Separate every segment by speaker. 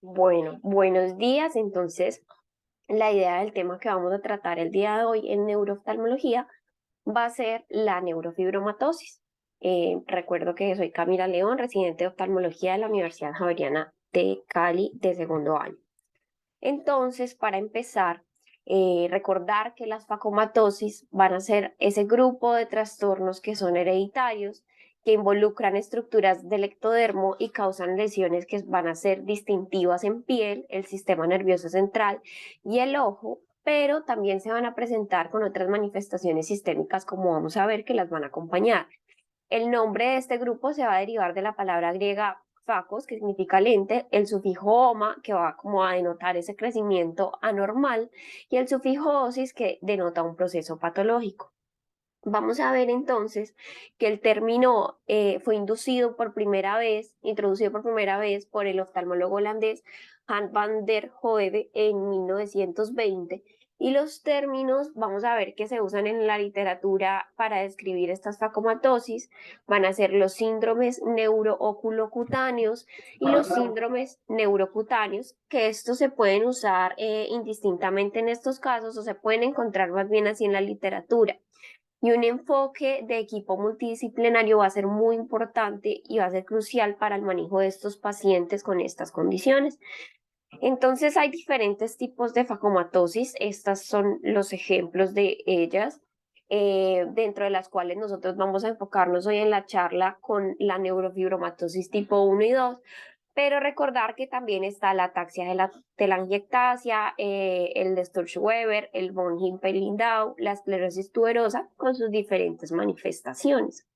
Speaker 1: Bueno, buenos días. Entonces, la idea del tema que vamos a tratar el día de hoy en neurooftalmología va a ser la neurofibromatosis. Recuerdo que soy Camila León, residente de oftalmología de la Universidad Javeriana de Cali de segundo año. Entonces, para empezar, recordar que las facomatosis van a ser ese grupo de trastornos que son hereditarios, que involucran estructuras del ectodermo y causan lesiones que van a ser distintivas en piel, el sistema nervioso central y el ojo, pero también se van a presentar con otras manifestaciones sistémicas, como vamos a ver, que las van a acompañar. El nombre de este grupo se va a derivar de la palabra griega facos, que significa lente, el sufijo oma, que va como a denotar ese crecimiento anormal, y el sufijo osis, que denota un proceso patológico. Vamos a ver entonces que el término fue introducido por primera vez por el oftalmólogo holandés Hans van der Hoeve en 1920, y los términos, vamos a ver, que se usan en la literatura para describir estas facomatosis van a ser los síndromes neurooculocutáneos y los síndromes neurocutáneos, que estos se pueden usar indistintamente en estos casos, o se pueden encontrar más bien así en la literatura. Y un enfoque de equipo multidisciplinario va a ser muy importante y va a ser crucial para el manejo de estos pacientes con estas condiciones. Entonces hay diferentes tipos de facomatosis. Estos son los ejemplos de ellas, dentro de las cuales nosotros vamos a enfocarnos hoy en la charla con la neurofibromatosis tipo 1 y 2, pero recordar que también está la ataxia de la telangiectasia, el de Sturge-Weber, el von Hippel-Lindau, la esclerosis tuberosa con sus diferentes manifestaciones.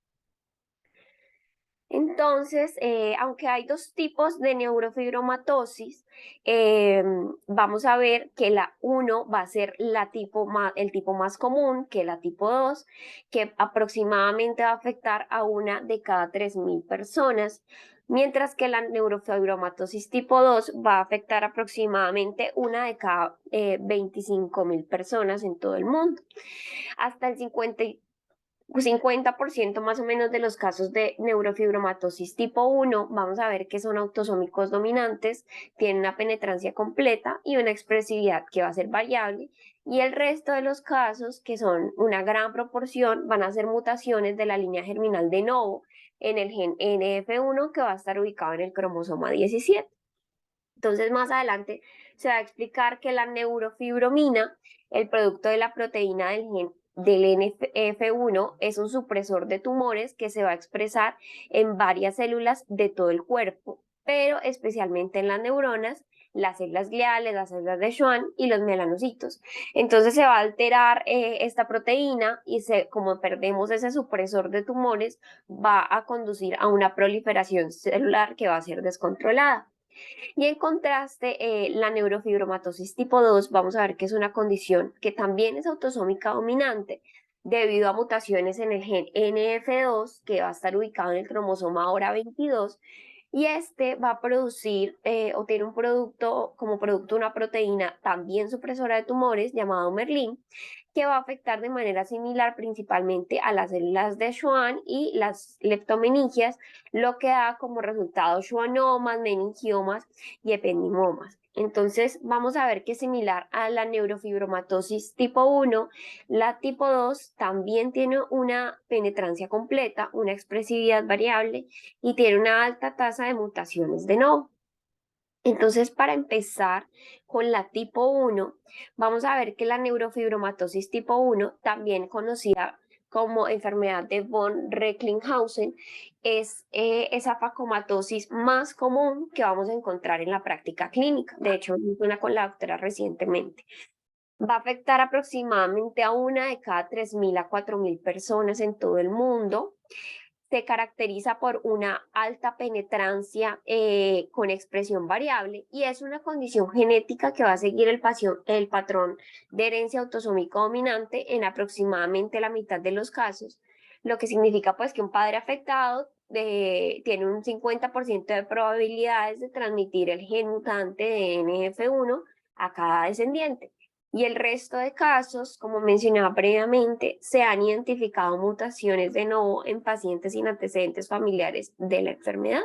Speaker 1: Entonces, aunque hay dos tipos de neurofibromatosis, vamos a ver que la 1 va a ser el tipo más común, que la tipo 2, que aproximadamente va a afectar a una de cada 3.000 personas, mientras que la neurofibromatosis tipo 2 va a afectar aproximadamente una de cada 25.000 personas en todo el mundo. Hasta el 50% más o menos de los casos de neurofibromatosis tipo 1, vamos a ver que son autosómicos dominantes, tienen una penetrancia completa y una expresividad que va a ser variable, y el resto de los casos, que son una gran proporción, van a ser mutaciones de la línea germinal de novo en el gen NF1, que va a estar ubicado en el cromosoma 17. Entonces, más adelante se va a explicar que la neurofibromina, el producto de la proteína del gen del NF1, es un supresor de tumores que se va a expresar en varias células de todo el cuerpo, pero especialmente en las neuronas, las células gliales, las células de Schwann y los melanocitos. Entonces se va a alterar esta proteína y como perdemos ese supresor de tumores, va a conducir a una proliferación celular que va a ser descontrolada. Y en contraste, la neurofibromatosis tipo 2, vamos a ver que es una condición que también es autosómica dominante debido a mutaciones en el gen NF2, que va a estar ubicado en el cromosoma ahora 22, y este va a producir o tiene un producto, como producto una proteína también supresora de tumores llamado Merlin, que va a afectar de manera similar principalmente a las células de Schwann y las leptomeningias, lo que da como resultado schwannomas, meningiomas y ependimomas. Entonces, vamos a ver que similar a la neurofibromatosis tipo 1, la tipo 2 también tiene una penetrancia completa, una expresividad variable y tiene una alta tasa de mutaciones de novo. Entonces, para empezar con la tipo 1, vamos a ver que la neurofibromatosis tipo 1, también conocida como enfermedad de von Recklinghausen, es esa facomatosis más común que vamos a encontrar en la práctica clínica. De hecho, hice una con la doctora recientemente. Va a afectar aproximadamente a una de cada 3.000 a 4.000 personas en todo el mundo. Se caracteriza por una alta penetrancia con expresión variable, y es una condición genética que va a seguir el patrón de herencia autosómico dominante en aproximadamente la mitad de los casos, lo que significa pues que un padre afectado tiene un 50% de probabilidades de transmitir el gen mutante de NF1 a cada descendiente. Y el resto de casos, como mencionaba previamente, se han identificado mutaciones de novo en pacientes sin antecedentes familiares de la enfermedad.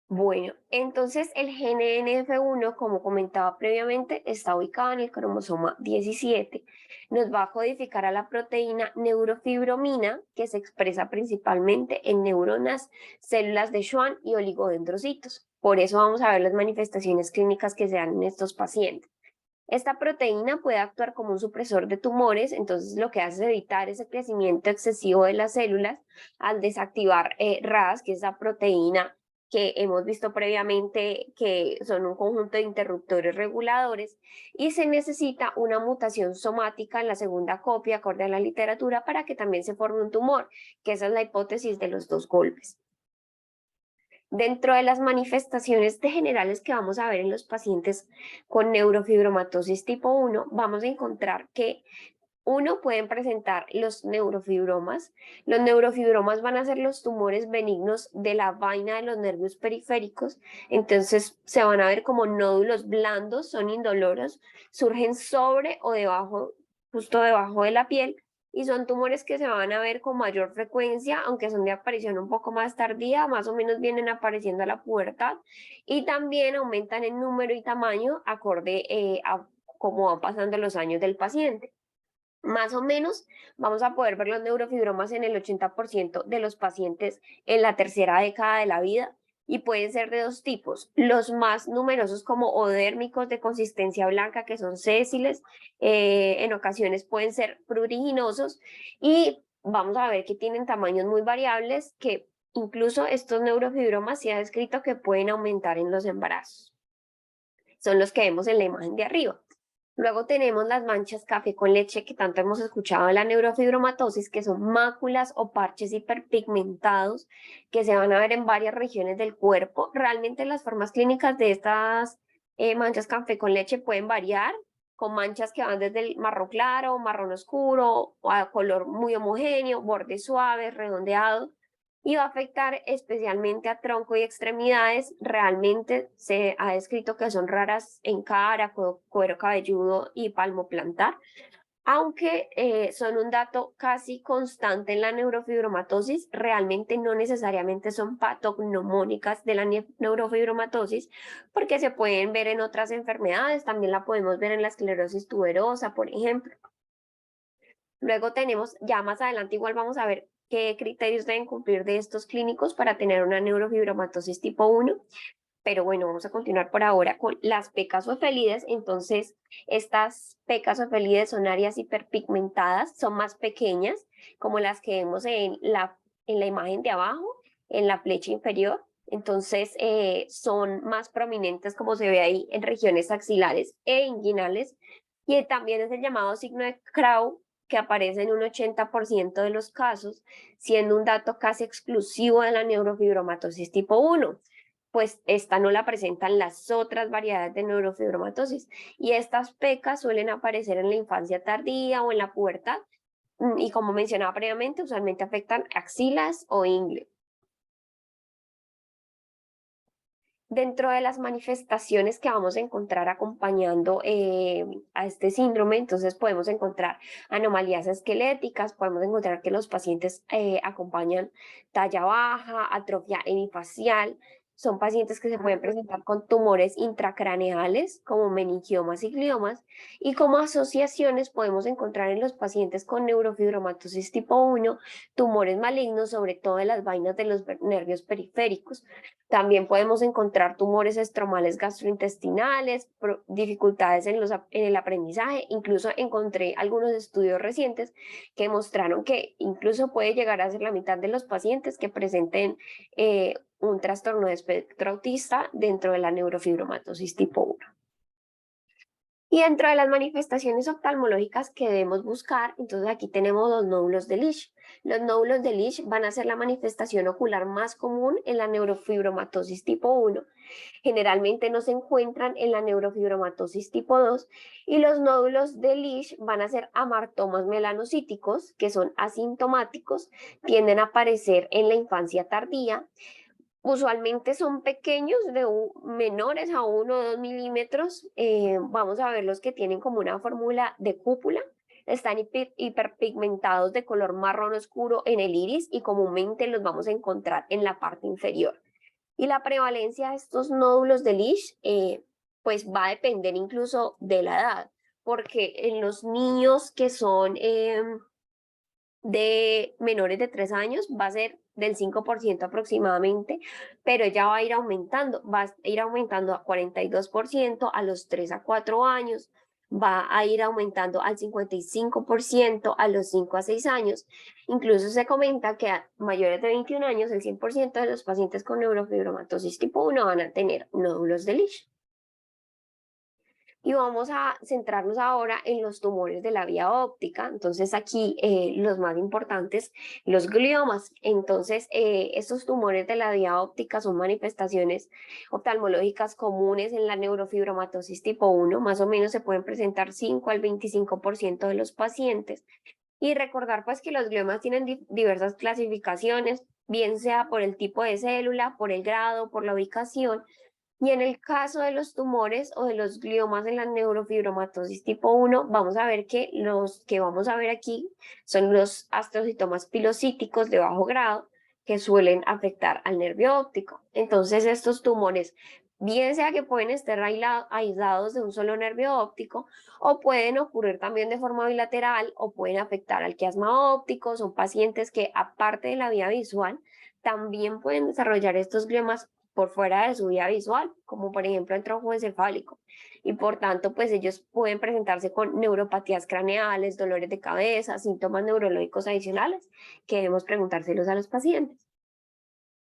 Speaker 1: Bueno, entonces el gen NF1, como comentaba previamente, está ubicado en el cromosoma 17. Nos va a codificar a la proteína neurofibromina, que se expresa principalmente en neuronas, células de Schwann y oligodendrocitos. Por eso vamos a ver las manifestaciones clínicas que se dan en estos pacientes. Esta proteína puede actuar como un supresor de tumores, entonces lo que hace es evitar ese crecimiento excesivo de las células al desactivar RAS, que es esa proteína que hemos visto previamente que son un conjunto de interruptores reguladores, y se necesita una mutación somática en la segunda copia, acorde a la literatura, para que también se forme un tumor, que esa es la hipótesis de los dos golpes. Dentro de las manifestaciones generales que vamos a ver en los pacientes con neurofibromatosis tipo 1, vamos a encontrar que uno pueden presentar los neurofibromas. Los neurofibromas van a ser los tumores benignos de la vaina de los nervios periféricos. Entonces se van a ver como nódulos blandos, son indoloros, surgen sobre o debajo, justo debajo de la piel, y son tumores que se van a ver con mayor frecuencia, aunque son de aparición un poco más tardía, más o menos vienen apareciendo a la pubertad, y también aumentan en número y tamaño acorde a cómo van pasando los años del paciente. Más o menos vamos a poder ver los neurofibromas en el 80% de los pacientes en la tercera década de la vida, y pueden ser de dos tipos: los más numerosos como odérmicos de consistencia blanca, que son sésiles, en ocasiones pueden ser pruriginosos, y vamos a ver que tienen tamaños muy variables, que incluso estos neurofibromas se ha descrito que pueden aumentar en los embarazos. Son los que vemos en la imagen de arriba. Luego tenemos las manchas café con leche, que tanto hemos escuchado de la neurofibromatosis, que son máculas o parches hiperpigmentados que se van a ver en varias regiones del cuerpo. Realmente las formas clínicas de estas manchas café con leche pueden variar, con manchas que van desde el marrón claro, marrón oscuro, o a color muy homogéneo, bordes suaves, redondeados, y va a afectar especialmente a tronco y extremidades. Realmente se ha descrito que son raras en cara, cuero cabelludo y palmo plantar, aunque son un dato casi constante en la neurofibromatosis. Realmente no necesariamente son patognomónicas de la neurofibromatosis, porque se pueden ver en otras enfermedades. También la podemos ver en la esclerosis tuberosa, por ejemplo. Luego tenemos, ya más adelante igual vamos a ver qué criterios deben cumplir de estos clínicos para tener una neurofibromatosis tipo 1, pero bueno, vamos a continuar por ahora con las pecas ofelides. Entonces, estas pecas ofelides son áreas hiperpigmentadas, son más pequeñas, como las que vemos en la imagen de abajo, en la flecha inferior. Entonces, son más prominentes, como se ve ahí, en regiones axilares e inguinales, y también es el llamado signo de Crow, que aparece en un 80% de los casos, siendo un dato casi exclusivo de la neurofibromatosis tipo 1, pues esta no la presentan las otras variedades de neurofibromatosis. Y estas pecas suelen aparecer en la infancia tardía o en la pubertad, y como mencionaba previamente, usualmente afectan axilas o ingle. Dentro de las manifestaciones que vamos a encontrar acompañando a este síndrome, entonces podemos encontrar anomalías esqueléticas, podemos encontrar que los pacientes acompañan talla baja, atrofia hemifacial. Son pacientes que se pueden presentar con tumores intracraneales como meningiomas y gliomas, y como asociaciones podemos encontrar en los pacientes con neurofibromatosis tipo 1 tumores malignos, sobre todo de las vainas de los nervios periféricos. También podemos encontrar tumores estromales gastrointestinales, dificultades en el aprendizaje. Incluso encontré algunos estudios recientes que mostraron que incluso puede llegar a ser la mitad de los pacientes que presenten un trastorno de espectro autista dentro de la neurofibromatosis tipo 1. Y dentro de las manifestaciones oftalmológicas que debemos buscar, entonces aquí tenemos los nódulos de Lisch. Los nódulos de Lisch van a ser la manifestación ocular más común en la neurofibromatosis tipo 1. Generalmente no se encuentran en la neurofibromatosis tipo 2, y los nódulos de Lisch van a ser amartomas melanocíticos, que son asintomáticos, tienden a aparecer en la infancia tardía. Usualmente son pequeños, menores a 1 o 2 milímetros. Vamos a ver los que tienen como una fórmula de cúpula. Están hiperpigmentados de color marrón oscuro en el iris, y comúnmente los vamos a encontrar en la parte inferior. Y la prevalencia de estos nódulos de Lisch, pues va a depender incluso de la edad, porque en los niños que son de menores de 3 años va a ser del 5% aproximadamente, pero ya va a ir aumentando, va a ir aumentando a 42% a los 3 a 4 años, va a ir aumentando al 55% a los 5 a 6 años. Incluso se comenta que a mayores de 21 años, el 100% de los pacientes con neurofibromatosis tipo 1 van a tener nódulos de Lisch. Y vamos a centrarnos ahora en los tumores de la vía óptica. Entonces aquí los más importantes, los gliomas. Entonces estos tumores de la vía óptica son manifestaciones oftalmológicas comunes en la neurofibromatosis tipo 1. Más o menos se pueden presentar 5 al 25% de los pacientes. Y recordar pues que los gliomas tienen diversas clasificaciones, bien sea por el tipo de célula, por el grado, por la ubicación. Y en el caso de los tumores o de los gliomas en la neurofibromatosis tipo 1, vamos a ver que los que vamos a ver aquí son los astrocitomas pilocíticos de bajo grado que suelen afectar al nervio óptico. Entonces, estos tumores, bien sea que pueden estar aislados de un solo nervio óptico o pueden ocurrir también de forma bilateral o pueden afectar al quiasma óptico. Son pacientes que, aparte de la vía visual, también pueden desarrollar estos gliomas por fuera de su vía visual, como por ejemplo el tronco encefálico. Y por tanto, pues ellos pueden presentarse con neuropatías craneales, dolores de cabeza, síntomas neurológicos adicionales, que debemos preguntárselos a los pacientes.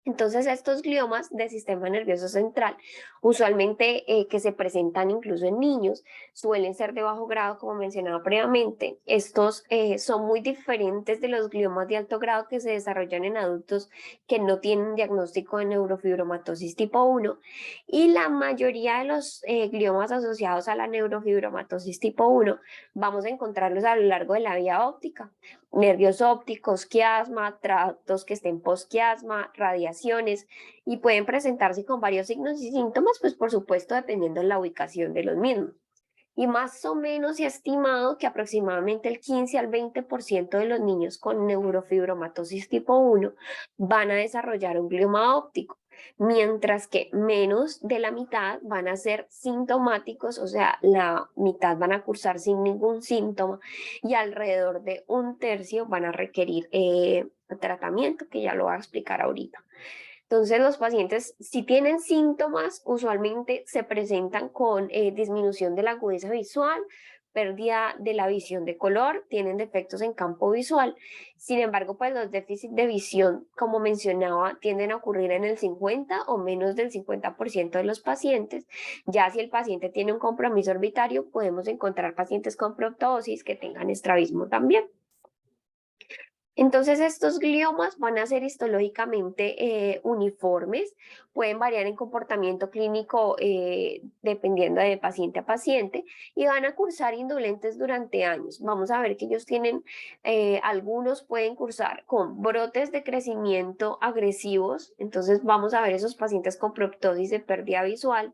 Speaker 1: Entonces, estos gliomas del sistema nervioso central, usualmente que se presentan incluso en niños, suelen ser de bajo grado, como mencionaba previamente. Estos son muy diferentes de los gliomas de alto grado que se desarrollan en adultos que no tienen diagnóstico de neurofibromatosis tipo 1. Y la mayoría de los gliomas asociados a la neurofibromatosis tipo 1 vamos a encontrarlos a lo largo de la vía óptica. Nervios ópticos, quiasma, tractos que estén posquiasma, radiaciones, y pueden presentarse con varios signos y síntomas, pues por supuesto dependiendo de la ubicación de los mismos. Y más o menos se ha estimado que aproximadamente el 15 al 20% de los niños con neurofibromatosis tipo 1 van a desarrollar un glioma óptico, mientras que menos de la mitad van a ser sintomáticos, o sea, la mitad van a cursar sin ningún síntoma y alrededor de un tercio van a requerir tratamiento, que ya lo voy a explicar ahorita. Entonces, los pacientes, si tienen síntomas, usualmente se presentan con disminución de la agudeza visual, pérdida de la visión de color, tienen defectos en campo visual. Sin embargo, pues los déficits de visión, como mencionaba, tienden a ocurrir en el 50 o menos del 50% de los pacientes. Ya si el paciente tiene un compromiso orbitario, podemos encontrar pacientes con proptosis que tengan estrabismo también. Entonces, estos gliomas van a ser histológicamente uniformes, pueden variar en comportamiento clínico dependiendo de paciente a paciente y van a cursar indolentes durante años. Vamos a ver que ellos tienen, algunos pueden cursar con brotes de crecimiento agresivos, entonces vamos a ver esos pacientes con proptosis de pérdida visual,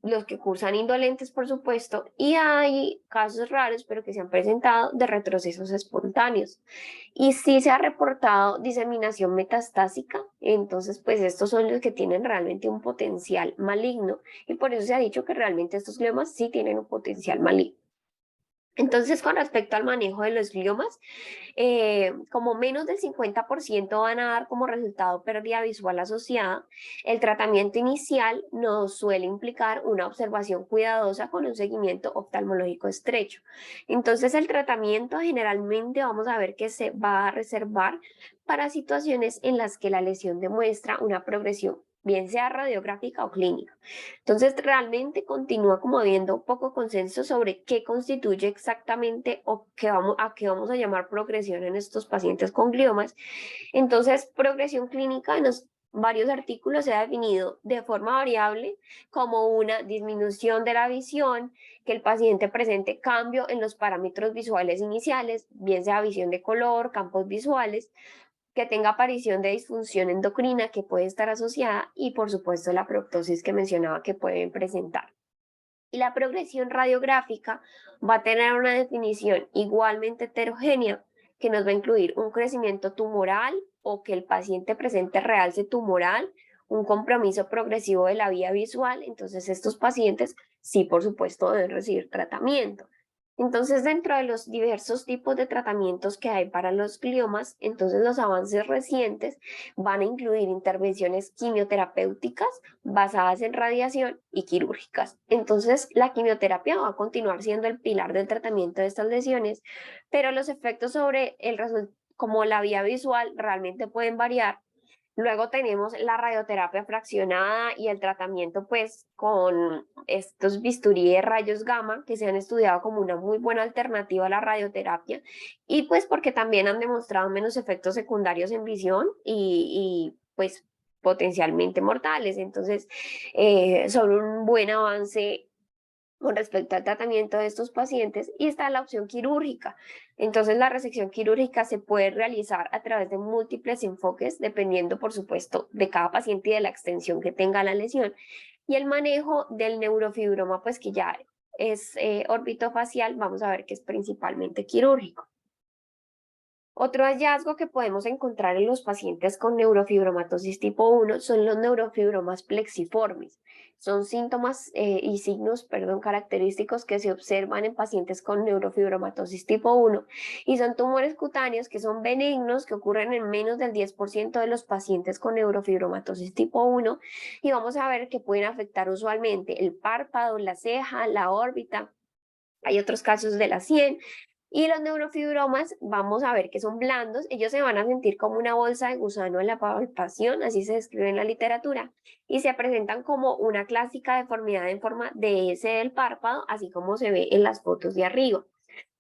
Speaker 1: los que cursan indolentes, por supuesto, y hay casos raros, pero que se han presentado, de retrocesos espontáneos. Y sí se ha reportado diseminación metastásica, entonces pues estos son los que tienen realmente un potencial maligno y por eso se ha dicho que realmente estos gliomas sí tienen un potencial maligno. Entonces, con respecto al manejo de los gliomas, como menos del 50% van a dar como resultado pérdida visual asociada, el tratamiento inicial nos suele implicar una observación cuidadosa con un seguimiento oftalmológico estrecho. Entonces, el tratamiento generalmente vamos a ver que se va a reservar para situaciones en las que la lesión demuestra una progresión, bien sea radiográfica o clínica. Entonces, realmente continúa como habiendo poco consenso sobre qué constituye exactamente o a qué vamos a llamar progresión en estos pacientes con gliomas. Entonces, progresión clínica en los varios artículos se ha definido de forma variable como una disminución de la visión, que el paciente presente cambio en los parámetros visuales iniciales, bien sea visión de color, campos visuales, que tenga aparición de disfunción endocrina que puede estar asociada y por supuesto la proptosis que mencionaba que pueden presentar. Y la progresión radiográfica va a tener una definición igualmente heterogénea que nos va a incluir un crecimiento tumoral o que el paciente presente realce tumoral un compromiso progresivo de la vía visual, entonces estos pacientes sí, por supuesto, deben recibir tratamiento. Entonces, dentro de los diversos tipos de tratamientos que hay para los gliomas, entonces los avances recientes van a incluir intervenciones quimioterapéuticas basadas en radiación y quirúrgicas. Entonces, la quimioterapia va a continuar siendo el pilar del tratamiento de estas lesiones, pero los efectos sobre el resultado, como la vía visual, realmente pueden variar. Luego tenemos la radioterapia fraccionada y el tratamiento pues con estos bisturí de rayos gamma que se han estudiado como una muy buena alternativa a la radioterapia y pues porque también han demostrado menos efectos secundarios en visión y pues potencialmente mortales. Entonces son un buen avance con respecto al tratamiento de estos pacientes y está la opción quirúrgica. Entonces, la resección quirúrgica se puede realizar a través de múltiples enfoques, dependiendo, por supuesto, de cada paciente y de la extensión que tenga la lesión. Y el manejo del neurofibroma, pues que ya es orbitofacial, vamos a ver que es principalmente quirúrgico. Otro hallazgo que podemos encontrar en los pacientes con neurofibromatosis tipo 1 son los neurofibromas plexiformes. Son síntomas y signos, perdón, característicos que se observan en pacientes con neurofibromatosis tipo 1 y son tumores cutáneos que son benignos, que ocurren en menos del 10% de los pacientes con neurofibromatosis tipo 1 y vamos a ver que pueden afectar usualmente el párpado, la ceja, la órbita. Hay otros casos de la sien. Y los neurofibromas, vamos a ver que son blandos, ellos se van a sentir como una bolsa de gusano en la palpación, así se describe en la literatura, y se presentan como una clásica deformidad en forma de S del párpado, así como se ve en las fotos de arriba.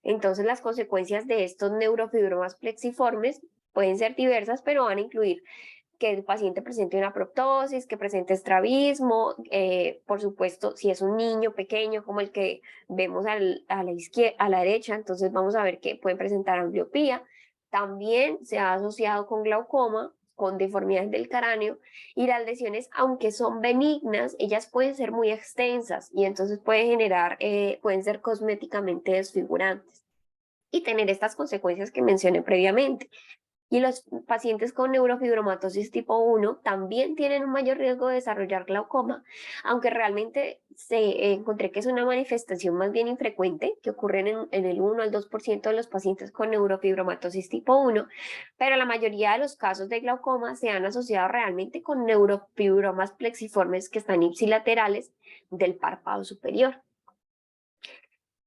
Speaker 1: Entonces, las consecuencias de estos neurofibromas plexiformes pueden ser diversas, pero van a incluir que el paciente presente una proptosis, que presente estrabismo, por supuesto, si es un niño pequeño como el que vemos a la izquierda, a la derecha, entonces vamos a ver que pueden presentar ambliopía. También se ha asociado con glaucoma, con deformidades del cráneo, y las lesiones, aunque son benignas, ellas pueden ser muy extensas y entonces pueden ser cosméticamente desfigurantes y tener estas consecuencias que mencioné previamente. Y los pacientes con neurofibromatosis tipo 1 también tienen un mayor riesgo de desarrollar glaucoma, aunque realmente encontré que es una manifestación más bien infrecuente, que ocurre en el 1 al 2% de los pacientes con neurofibromatosis tipo 1, pero la mayoría de los casos de glaucoma se han asociado realmente con neurofibromas plexiformes que están ipsilaterales del párpado superior.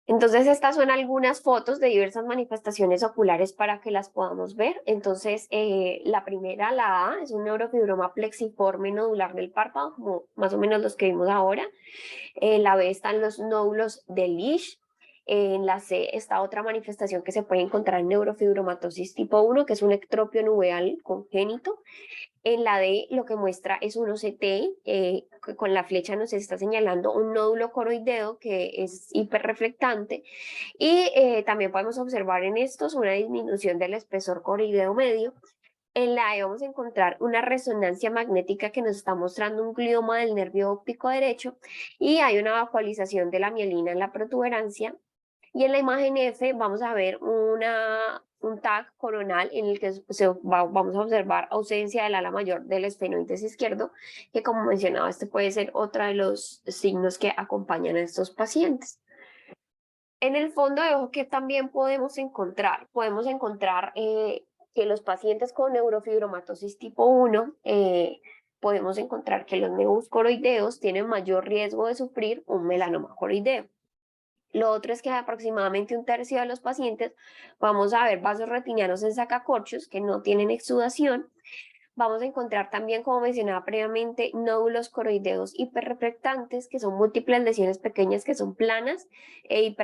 Speaker 1: Entonces, estas son algunas fotos de diversas manifestaciones oculares para que las podamos ver. Entonces, la primera, la A, es un neurofibroma plexiforme nodular del párpado, como más o menos los que vimos ahora. En la B están los nódulos de Lisch. En la C está otra manifestación que se puede encontrar en neurofibromatosis tipo 1, que es un ectropio nubeal congénito. En la D lo que muestra es un OCT, con la flecha nos está señalando un nódulo coroideo que es hiperreflectante y también podemos observar en estos una disminución del espesor coroideo medio. En la E vamos a encontrar una resonancia magnética que nos está mostrando un glioma del nervio óptico derecho y hay una vacuolización de la mielina en la protuberancia. Y en la imagen F vamos a ver un tag coronal en el que vamos a observar ausencia del ala mayor del esfenoides izquierdo, que como mencionaba, este puede ser otro de los signos que acompañan a estos pacientes. En el fondo de ojo, que también podemos encontrar? Podemos encontrar que los pacientes con neurofibromatosis tipo 1, podemos encontrar que los nebus coroideos tienen mayor riesgo de sufrir un melanoma coroideo. Lo otro es que aproximadamente un tercio de los pacientes vamos a ver vasos retinianos en sacacorchos que no tienen exudación. Vamos a encontrar también, como mencionaba previamente, nódulos coroideos hiperreflectantes, que son múltiples lesiones pequeñas que son planas y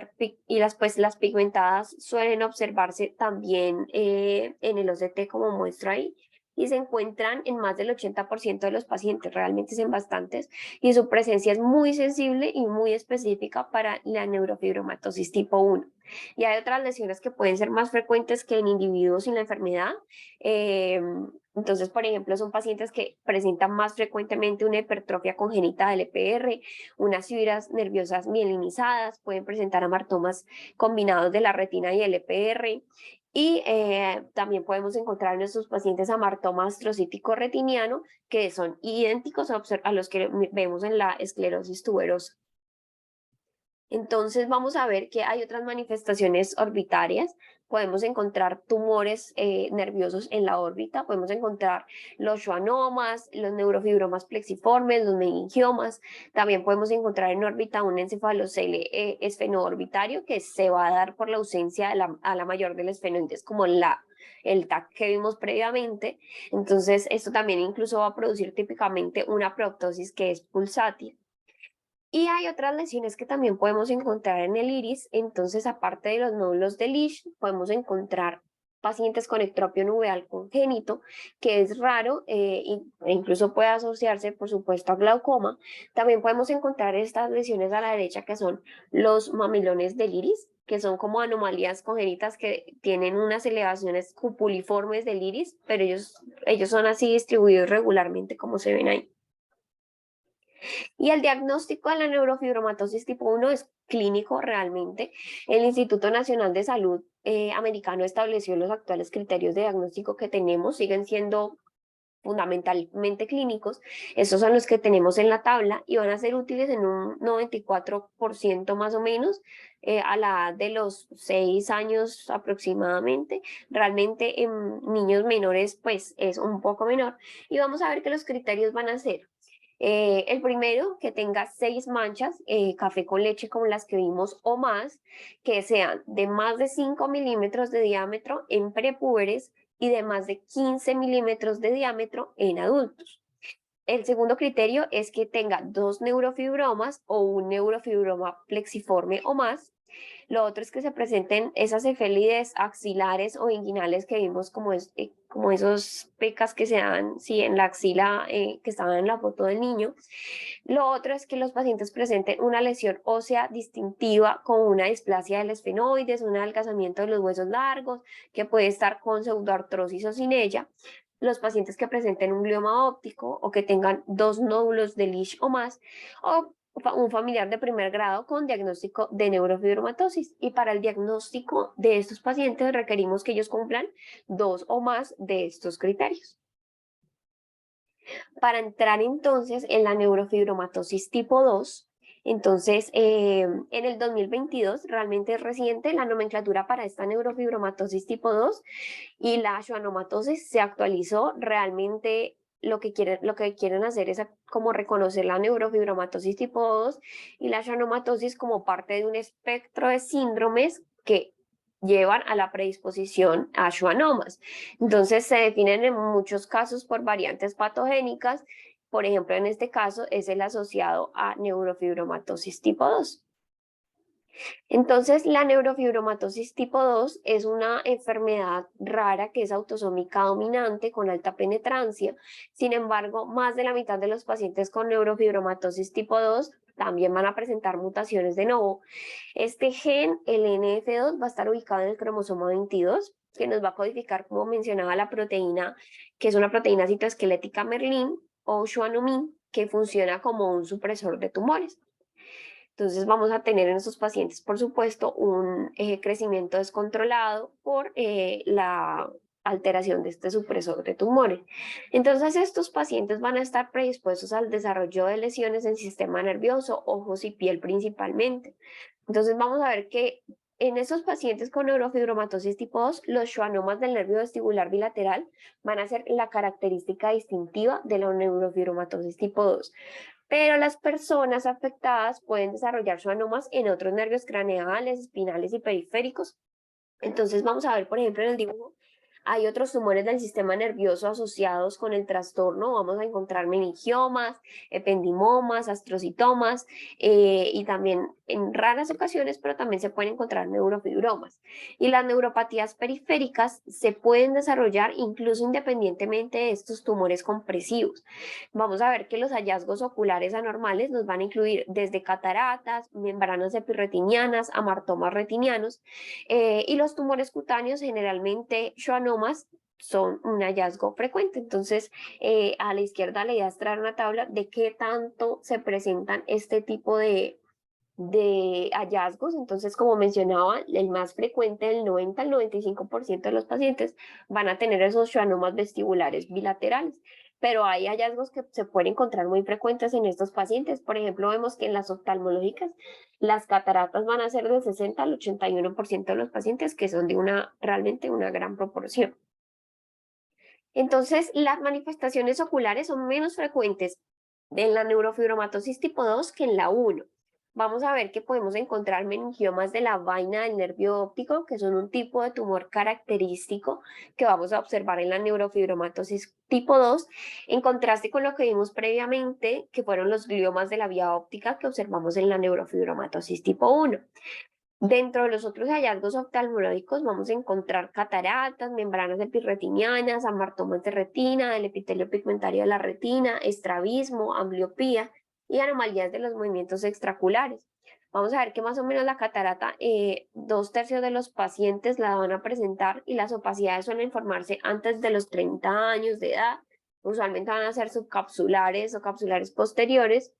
Speaker 1: las pigmentadas suelen observarse también en el OCT como muestra ahí y se encuentran en más del 80% de los pacientes, realmente son bastantes, y su presencia es muy sensible y muy específica para la neurofibromatosis tipo 1. Y hay otras lesiones que pueden ser más frecuentes que en individuos sin la enfermedad. Entonces, por ejemplo, son pacientes que presentan más frecuentemente una hipertrofia congénita del EPR, unas fibras nerviosas mielinizadas, pueden presentar amartomas combinados de la retina y el EPR, Y también podemos encontrar en estos pacientes amartoma astrocítico retiniano, que son idénticos a los que vemos en la esclerosis tuberosa. Entonces vamos a ver que hay otras manifestaciones orbitarias. Podemos encontrar tumores nerviosos en la órbita, podemos encontrar los schwannomas, los neurofibromas plexiformes, los meningiomas. También podemos encontrar en órbita un encefalocele esfenoorbitario que se va a dar por la ausencia de a la mayor del esfenoides, como el TAC que vimos previamente. Entonces, esto también incluso va a producir típicamente una proptosis que es pulsátil. Y hay otras lesiones que también podemos encontrar en el iris. Entonces, aparte de los nódulos de Lesch, podemos encontrar pacientes con ectropio nubeal congénito, que es raro e incluso puede asociarse, por supuesto, a glaucoma. También podemos encontrar estas lesiones a la derecha, que son los mamilones del iris, que son como anomalías congénitas que tienen unas elevaciones cupuliformes del iris, pero ellos son así distribuidos regularmente como se ven ahí. Y el diagnóstico de la neurofibromatosis tipo 1 es clínico realmente. El Instituto Nacional de Salud americano estableció los actuales criterios de diagnóstico que tenemos, siguen siendo fundamentalmente clínicos. Estos son los que tenemos en la tabla y van a ser útiles en un 94% más o menos a la edad de los 6 años aproximadamente. Realmente en niños menores pues es un poco menor y vamos a ver que los criterios van a ser el primero, que tenga 6 manchas, café con leche como las que vimos o más, que sean de más de 5 milímetros de diámetro en prepúberes y de más de 15 milímetros de diámetro en adultos. El segundo criterio es que tenga 2 neurofibromas o un neurofibroma plexiforme o más. Lo otro es que se presenten esas cefélides axilares o inguinales que vimos como esos pecas que se dan sí, en la axila que estaban en la foto del niño. Lo otro es que los pacientes presenten una lesión ósea distintiva con una displasia del esfenoides, un adelgazamiento de los huesos largos, que puede estar con pseudoartrosis o sin ella. Los pacientes que presenten un glioma óptico o que tengan 2 nódulos de Lesch o más, o un familiar de primer grado con diagnóstico de neurofibromatosis. Y para el diagnóstico de estos pacientes requerimos que ellos cumplan 2 o más de estos criterios. Para entrar entonces en la neurofibromatosis tipo 2, entonces en el 2022, realmente es reciente, la nomenclatura para esta neurofibromatosis tipo 2 y la schwannomatosis se actualizó. Realmente lo que quieren hacer es como reconocer la neurofibromatosis tipo 2 y la schwannomatosis como parte de un espectro de síndromes que llevan a la predisposición a schwannomas. Entonces se definen en muchos casos por variantes patogénicas. Por ejemplo, en este caso es el asociado a neurofibromatosis tipo 2. Entonces, la neurofibromatosis tipo 2 es una enfermedad rara que es autosómica dominante con alta penetrancia. Sin embargo, más de la mitad de los pacientes con neurofibromatosis tipo 2 también van a presentar mutaciones de nuevo. Este gen, el NF2, va a estar ubicado en el cromosoma 22, que nos va a codificar, como mencionaba, la proteína, que es una proteína citoesquelética Merlin o schwannomin, que funciona como un supresor de tumores. Entonces vamos a tener en estos pacientes, por supuesto, un crecimiento descontrolado por la alteración de este supresor de tumores. Entonces estos pacientes van a estar predispuestos al desarrollo de lesiones en sistema nervioso, ojos y piel principalmente. Entonces vamos a ver que en esos pacientes con neurofibromatosis tipo 2, los schwannomas del nervio vestibular bilateral van a ser la característica distintiva de la neurofibromatosis tipo 2. Pero las personas afectadas pueden desarrollar schwannomas en otros nervios craneales, espinales y periféricos. Entonces vamos a ver, por ejemplo, en el dibujo, hay otros tumores del sistema nervioso asociados con el trastorno. Vamos a encontrar meningiomas, ependimomas, astrocitomas y también en raras ocasiones, pero también se pueden encontrar neurofibromas. Y las neuropatías periféricas se pueden desarrollar incluso independientemente de estos tumores compresivos. Vamos a ver que los hallazgos oculares anormales nos van a incluir desde cataratas, membranas epirretinianas, amartomas retinianos y los tumores cutáneos, generalmente schwannomas, son un hallazgo frecuente. Entonces, a la izquierda le voy a traer una tabla de qué tanto se presentan este tipo de hallazgos. Entonces, como mencionaba, el más frecuente, el 90 al 95% de los pacientes van a tener esos schwannomas vestibulares bilaterales. Pero hay hallazgos que se pueden encontrar muy frecuentes en estos pacientes. Por ejemplo, vemos que en las oftalmológicas las cataratas van a ser del 60 al 81% de los pacientes, que son de realmente una gran proporción. Entonces, las manifestaciones oculares son menos frecuentes en la neurofibromatosis tipo 2 que en la 1. Vamos a ver que podemos encontrar meningiomas de la vaina del nervio óptico, que son un tipo de tumor característico que vamos a observar en la neurofibromatosis tipo 2, en contraste con lo que vimos previamente, que fueron los gliomas de la vía óptica que observamos en la neurofibromatosis tipo 1. Dentro de los otros hallazgos oftalmológicos vamos a encontrar cataratas, membranas epirretinianas, amartomas de retina, el epitelio pigmentario de la retina, estrabismo, ambliopía y anomalías de los movimientos extraculares. Vamos a ver que más o menos la catarata, 2/3 de los pacientes la van a presentar y las opacidades suelen formarse antes de los 30 años de edad. Usualmente van a ser subcapsulares o capsulares posteriores,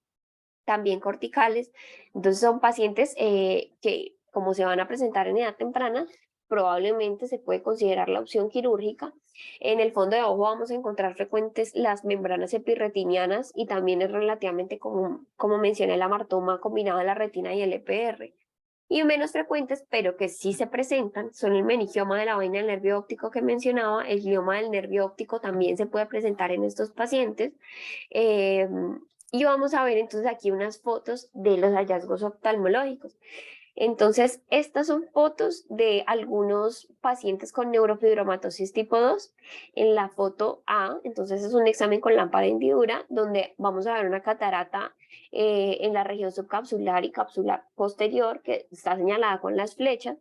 Speaker 1: también corticales. Entonces son pacientes que, como se van a presentar en edad temprana, probablemente se puede considerar la opción quirúrgica. En el fondo de ojo vamos a encontrar frecuentes las membranas epirretinianas y también es relativamente común, como mencioné, el amartoma combinado de la retina y el EPR. Y menos frecuentes, pero que sí se presentan, son el meningioma de la vaina del nervio óptico que mencionaba. El glioma del nervio óptico también se puede presentar en estos pacientes. Y vamos a ver entonces aquí unas fotos de los hallazgos oftalmológicos. Entonces, estas son fotos de algunos pacientes con neurofibromatosis tipo 2. En la foto A, entonces es un examen con lámpara de hendidura, donde vamos a ver una catarata en la región subcapsular y capsular posterior, que está señalada con las flechas,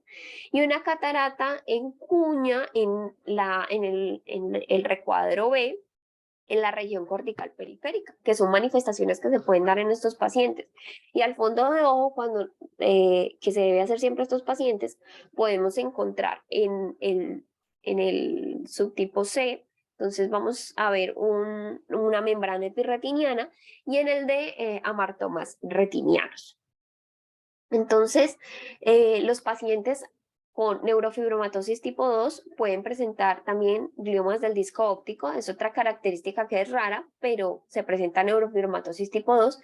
Speaker 1: y una catarata en cuña en el recuadro B, en la región cortical periférica, que son manifestaciones que se pueden dar en estos pacientes. Y al fondo de ojo, que se debe hacer siempre a estos pacientes, podemos encontrar en el subtipo C, entonces vamos a ver una membrana epirretiniana y en el de amartomas retinianos. Entonces, los pacientes con neurofibromatosis tipo 2 pueden presentar también gliomas del disco óptico, es otra característica que es rara, pero se presenta neurofibromatosis tipo 2.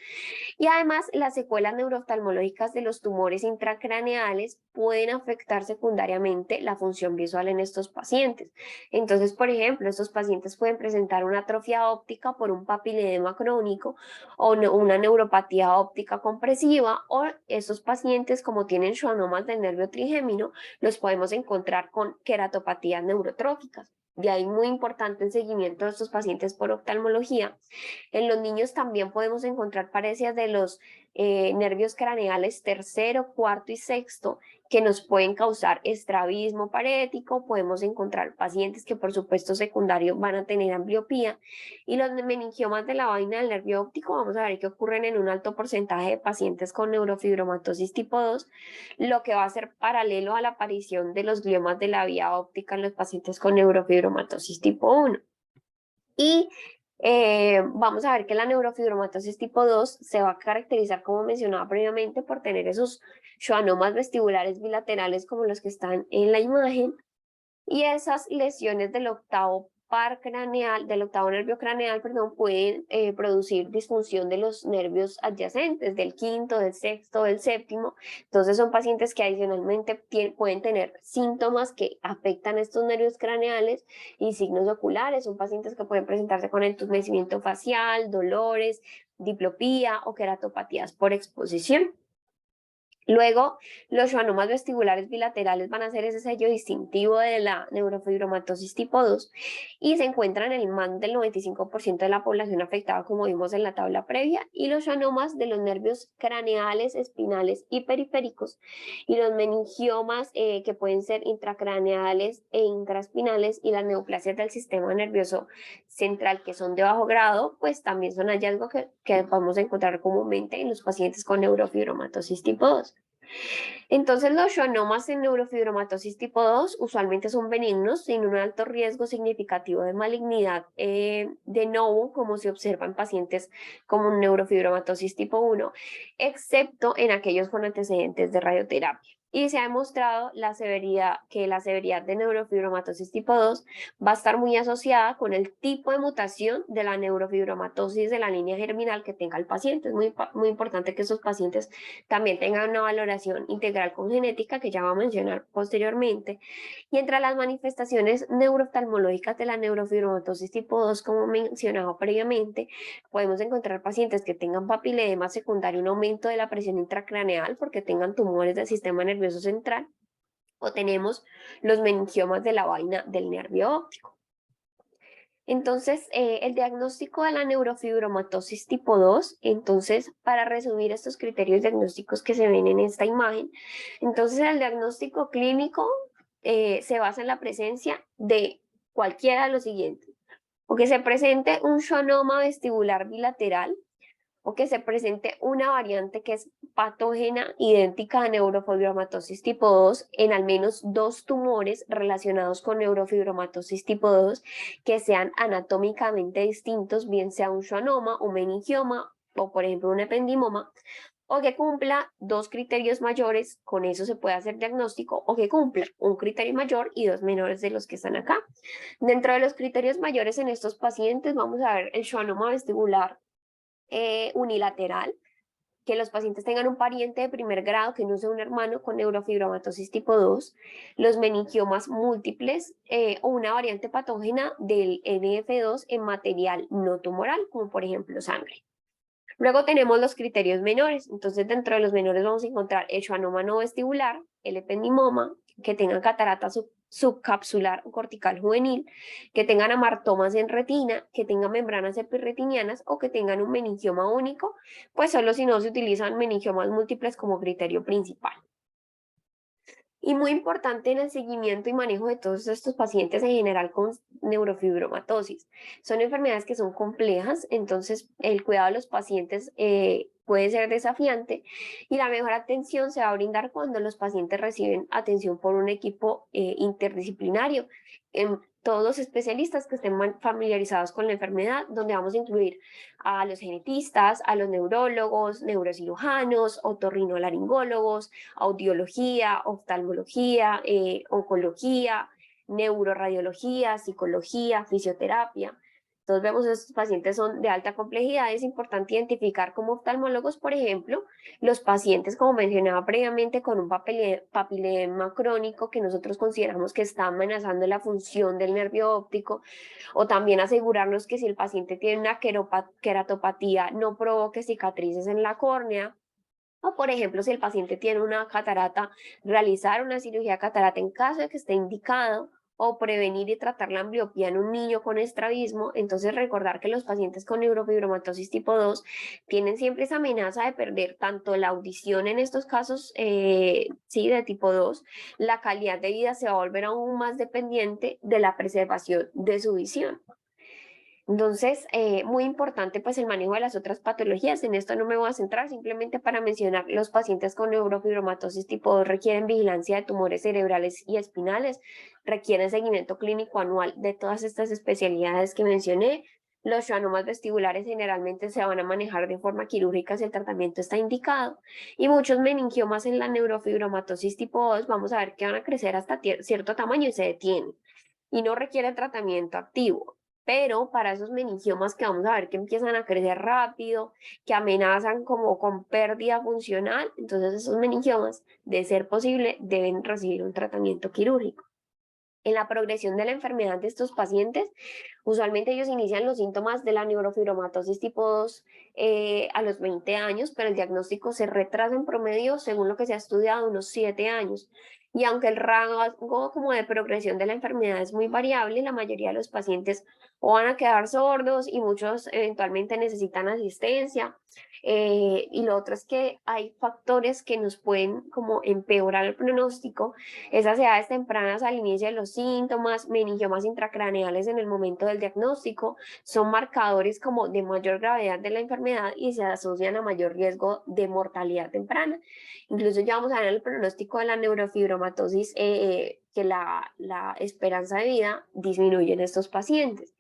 Speaker 1: Y además, las secuelas neurooftalmológicas de los tumores intracraneales pueden afectar secundariamente la función visual en estos pacientes. Entonces, por ejemplo, estos pacientes pueden presentar una atrofia óptica por un papiledema crónico o una neuropatía óptica compresiva, o estos pacientes, como tienen schwannomas del nervio trigémino, los podemos encontrar con queratopatías neurotróficas. De ahí muy importante el seguimiento de estos pacientes por oftalmología. En los niños también podemos encontrar parecias de los nervios craneales tercero, cuarto y sexto que nos pueden causar estrabismo parético. Podemos encontrar pacientes que por supuesto secundario van a tener ambliopía, y los meningiomas de la vaina del nervio óptico vamos a ver que ocurren en un alto porcentaje de pacientes con neurofibromatosis tipo 2, lo que va a ser paralelo a la aparición de los gliomas de la vía óptica en los pacientes con neurofibromatosis tipo 1. Y vamos a ver que la neurofibromatosis tipo 2 se va a caracterizar, como mencionaba previamente, por tener esos schwannomas vestibulares bilaterales como los que están en la imagen, y esas lesiones del octavo par craneal, del octavo nervio craneal, perdón, pueden producir disfunción de los nervios adyacentes, del quinto, del sexto, del séptimo. Entonces son pacientes que adicionalmente pueden tener síntomas que afectan estos nervios craneales y signos oculares. Son pacientes que pueden presentarse con entumecimiento facial, dolores, diplopía o queratopatías por exposición. Luego, los schwannomas vestibulares bilaterales van a ser ese sello distintivo de la neurofibromatosis tipo 2 y se encuentran en el más del 95% de la población afectada, como vimos en la tabla previa, y los schwannomas de los nervios craneales, espinales y periféricos, y los meningiomas que pueden ser intracraneales e intraespinales, y las neoplasias del sistema nervioso central que son de bajo grado, pues también son hallazgos que vamos a encontrar comúnmente en los pacientes con neurofibromatosis tipo 2. Entonces, los schwannomas en neurofibromatosis tipo 2 usualmente son benignos, sin un alto riesgo significativo de malignidad de novo, como se observa en pacientes con neurofibromatosis tipo 1, excepto en aquellos con antecedentes de radioterapia. Y se ha demostrado que la severidad de neurofibromatosis tipo 2 va a estar muy asociada con el tipo de mutación de la neurofibromatosis de la línea germinal que tenga el paciente. Es muy importante que esos pacientes también tengan una valoración integral con genética, que ya va a mencionar posteriormente. Y entre las manifestaciones neurooftalmológicas de la neurofibromatosis tipo 2, como mencionaba previamente, podemos encontrar pacientes que tengan papiledema secundario, un aumento de la presión intracraneal porque tengan tumores del sistema nervioso central, o tenemos los meningiomas de la vaina del nervio óptico. Entonces, el diagnóstico de la neurofibromatosis tipo 2, entonces, para resumir estos criterios diagnósticos que se ven en esta imagen, entonces el diagnóstico clínico se basa en la presencia de cualquiera de los siguientes: o que se presente un schwannoma vestibular bilateral, o que se presente una variante que es patógena idéntica a neurofibromatosis tipo 2 en al menos 2 tumores relacionados con neurofibromatosis tipo 2 que sean anatómicamente distintos, bien sea un schwannoma, un meningioma o, por ejemplo, un ependimoma, o que cumpla 2 criterios mayores, con eso se puede hacer diagnóstico, o que cumpla un criterio mayor y 2 menores de los que están acá. Dentro de los criterios mayores en estos pacientes vamos a ver el schwannoma vestibular unilateral, que los pacientes tengan un pariente de primer grado que no sea un hermano con neurofibromatosis tipo 2, los meningiomas múltiples o una variante patógena del NF2 en material no tumoral, como por ejemplo sangre. Luego tenemos los criterios menores. Entonces, dentro de los menores vamos a encontrar el schwannoma no vestibular, el ependimoma, que tengan catarata subcapsular o cortical juvenil, que tengan amartomas en retina, que tengan membranas epirretinianas o que tengan un meningioma único, pues solo si no se utilizan meningiomas múltiples como criterio principal. Y muy importante en el seguimiento y manejo de todos estos pacientes en general con neurofibromatosis. Son enfermedades que son complejas, entonces el cuidado de los pacientes puede ser desafiante, y la mejor atención se va a brindar cuando los pacientes reciben atención por un equipo interdisciplinario. Todos los especialistas que estén familiarizados con la enfermedad, donde vamos a incluir a los genetistas, a los neurólogos, neurocirujanos, otorrinolaringólogos, audiología, oftalmología, oncología, neuroradiología, psicología, fisioterapia. Entonces vemos que estos pacientes son de alta complejidad. Es importante identificar como oftalmólogos, por ejemplo, los pacientes, como mencionaba previamente, con un papilema crónico que nosotros consideramos que está amenazando la función del nervio óptico, o también asegurarnos que si el paciente tiene una queratopatía no provoque cicatrices en la córnea. O, por ejemplo, si el paciente tiene una catarata, realizar una cirugía de catarata en caso de que esté indicado, o prevenir y tratar la ambliopía en un niño con estrabismo. Entonces, recordar que los pacientes con neurofibromatosis tipo 2 tienen siempre esa amenaza de perder tanto la audición en estos casos, sí, de tipo 2, la calidad de vida se va a volver aún más dependiente de la preservación de su visión. Entonces, muy importante pues el manejo de las otras patologías. En esto no me voy a centrar, simplemente para mencionar: los pacientes con neurofibromatosis tipo 2 requieren vigilancia de tumores cerebrales y espinales, requieren seguimiento clínico anual de todas estas especialidades que mencioné. Los schwannomas vestibulares generalmente se van a manejar de forma quirúrgica si el tratamiento está indicado, y muchos meningiomas en la neurofibromatosis tipo 2 vamos a ver que van a crecer hasta cierto tamaño y se detienen y no requieren tratamiento activo. Pero para esos meningiomas que vamos a ver que empiezan a crecer rápido, que amenazan como con pérdida funcional, entonces esos meningiomas, de ser posible, deben recibir un tratamiento quirúrgico. En la progresión de la enfermedad de estos pacientes, usualmente ellos inician los síntomas de la neurofibromatosis tipo 2 a los 20 años, pero el diagnóstico se retrasa en promedio, según lo que se ha estudiado, unos 7 años. Y aunque el rango como de progresión de la enfermedad es muy variable, la mayoría de los pacientes o van a quedar sordos y muchos eventualmente necesitan asistencia. Y lo otro es que hay factores que nos pueden como empeorar el pronóstico. Esas edades tempranas al inicio de los síntomas, meningiomas intracraneales en el momento del diagnóstico, son marcadores como de mayor gravedad de la enfermedad y se asocian a mayor riesgo de mortalidad temprana. Incluso ya vamos a ver el pronóstico de la neurofibromatosis, que la esperanza de vida disminuye en estos pacientes.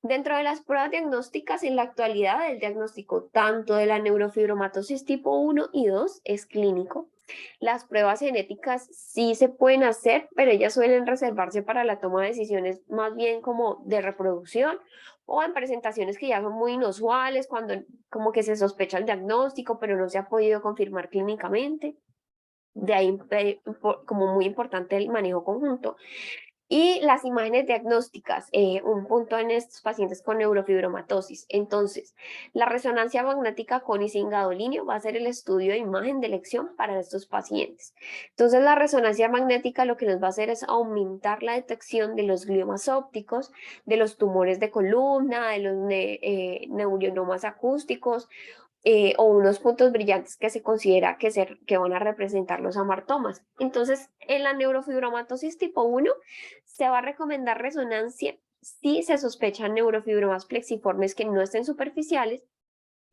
Speaker 1: Dentro de las pruebas diagnósticas, en la actualidad, el diagnóstico tanto de la neurofibromatosis tipo 1 y 2 es clínico. Las pruebas genéticas sí se pueden hacer, pero ellas suelen reservarse para la toma de decisiones más bien como de reproducción o en presentaciones que ya son muy inusuales, cuando como que se sospecha el diagnóstico, pero no se ha podido confirmar clínicamente. De ahí como muy importante el manejo conjunto. Y las imágenes diagnósticas, un punto en estos pacientes con neurofibromatosis. Entonces, la resonancia magnética con y sin gadolinio va a ser el estudio de imagen de elección para estos pacientes. Entonces, la resonancia magnética lo que nos va a hacer es aumentar la detección de los gliomas ópticos, de los tumores de columna, de los neuronomas acústicos, o unos puntos brillantes que se considera que van a representar los amartomas. Entonces, en la neurofibromatosis tipo 1 se va a recomendar resonancia si se sospechan neurofibromas plexiformes que no estén superficiales.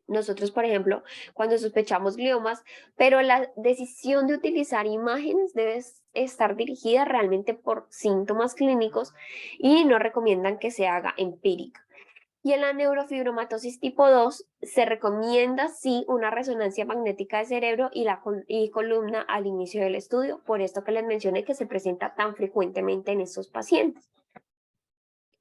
Speaker 1: Nosotros, por ejemplo, cuando sospechamos gliomas, pero la decisión de utilizar imágenes debe estar dirigida realmente por síntomas clínicos y no recomiendan que se haga empírica. Y en la neurofibromatosis tipo 2 se recomienda sí una resonancia magnética de cerebro y columna al inicio del estudio, por esto que les mencioné que se presenta tan frecuentemente en estos pacientes.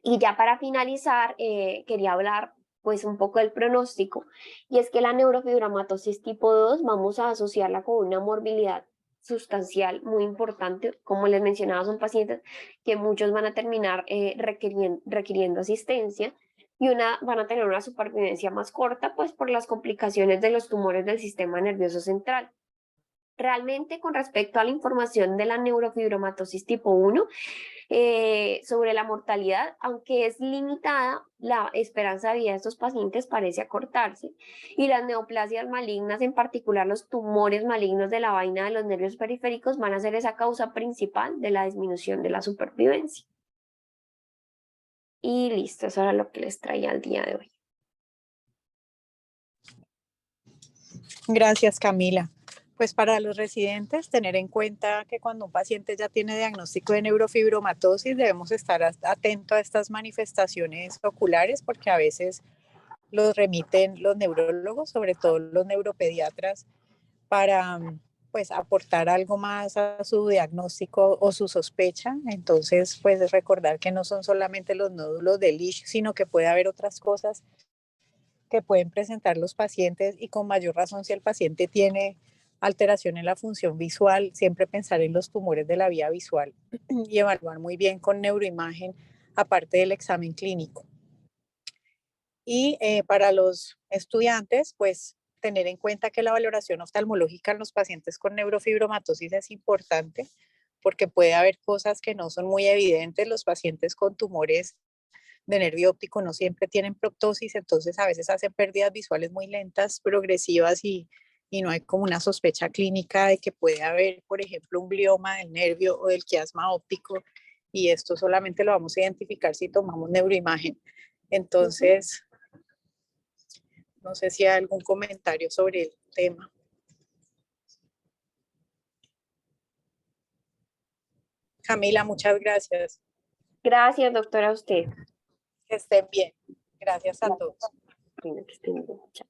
Speaker 1: Y ya para finalizar, quería hablar pues un poco del pronóstico, y es que la neurofibromatosis tipo 2 vamos a asociarla con una morbilidad sustancial muy importante. Como les mencionaba, son pacientes que muchos van a terminar requiriendo asistencia y van a tener una supervivencia más corta, pues por las complicaciones de los tumores del sistema nervioso central. Realmente, con respecto a la información de la neurofibromatosis tipo 1, sobre la mortalidad, aunque es limitada, la esperanza de vida de estos pacientes parece acortarse, y las neoplasias malignas, en particular los tumores malignos de la vaina de los nervios periféricos, van a ser esa causa principal de la disminución de la supervivencia. Y listo, eso era lo que les traía al día de hoy.
Speaker 2: Gracias, Camila. Pues para los residentes, tener en cuenta que cuando un paciente ya tiene diagnóstico de neurofibromatosis, debemos estar atentos a estas manifestaciones oculares, porque a veces los remiten los neurólogos, sobre todo los neuropediatras, para pues aportar algo más a su diagnóstico o su sospecha. Entonces, pues recordar que no son solamente los nódulos del Lesch, sino que puede haber otras cosas que pueden presentar los pacientes, y con mayor razón si el paciente tiene alteración en la función visual, siempre pensar en los tumores de la vía visual y evaluar muy bien con neuroimagen, aparte del examen clínico. Y para los estudiantes, pues tener en cuenta que la valoración oftalmológica en los pacientes con neurofibromatosis es importante, porque puede haber cosas que no son muy evidentes. Los pacientes con tumores de nervio óptico no siempre tienen proptosis, entonces a veces hacen pérdidas visuales muy lentas, progresivas, y no hay como una sospecha clínica de que puede haber, por ejemplo, un glioma del nervio o del quiasma óptico, y esto solamente lo vamos a identificar si tomamos neuroimagen. Entonces, no sé si hay algún comentario sobre el tema. Camila, muchas gracias.
Speaker 1: Gracias, doctora, a usted.
Speaker 2: Que estén bien. Gracias a todos.
Speaker 1: Bueno, que estén bien. Chao.